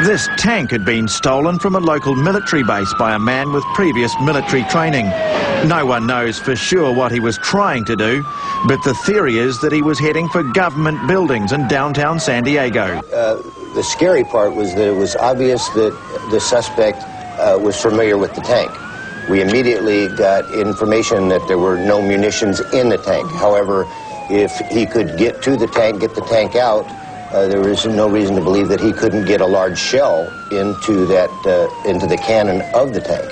This tank had been stolen from a local military base by a man with previous military training. No one knows for sure what he was trying to do, but the theory is that he was heading for government buildings in downtown San Diego. The scary part was that it was obvious that the suspect was familiar with the tank. We immediately got information that there were no munitions in the tank. However, if he could get to the tank, get the tank out, there is no reason to believe that he couldn't get a large shell into the cannon of the tank.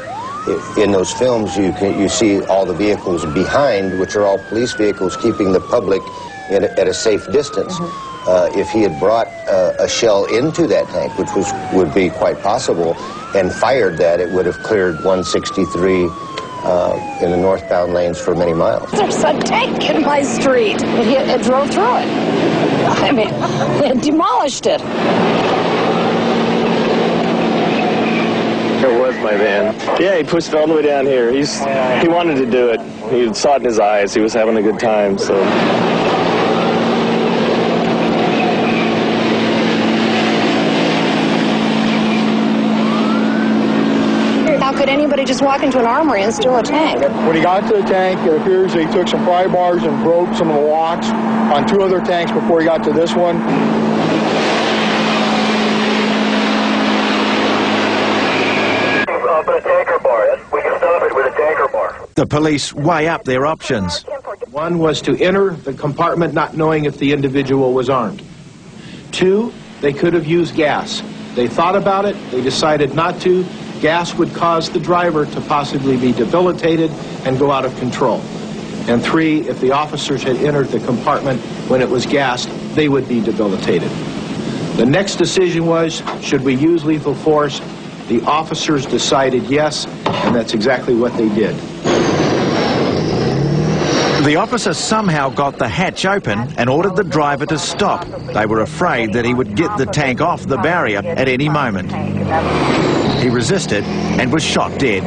In those films, you see all the vehicles behind, which are all police vehicles, keeping the public at a safe distance. If he had brought a shell into that tank, which would be quite possible, and fired that, it would have cleared 163 in the northbound lanes for many miles. There's a tank in my street. It drove through it. I mean, it demolished it. It was my van. Yeah, he pushed it all the way down here. He wanted to do it. He saw it in his eyes. He was having a good time, so. How could anybody just walk into an armory and steal a tank? When he got to the tank, it appears that he took some pry bars and broke some of the locks on 2 other tanks before he got to this one. Put a tanker bar. We can stop it with a tanker bar. The police weigh up their options. One was to enter the compartment not knowing if the individual was armed. 2, they could have used gas. They thought about it. They decided not to. Gas would cause the driver to possibly be debilitated and go out of control. And 3, if the officers had entered the compartment when it was gassed, they would be debilitated. The next decision was, should we use lethal force? The officers decided yes, and that's exactly what they did. The officer somehow got the hatch open and ordered the driver to stop. They were afraid that he would get the tank off the barrier at any moment. He resisted and was shot dead.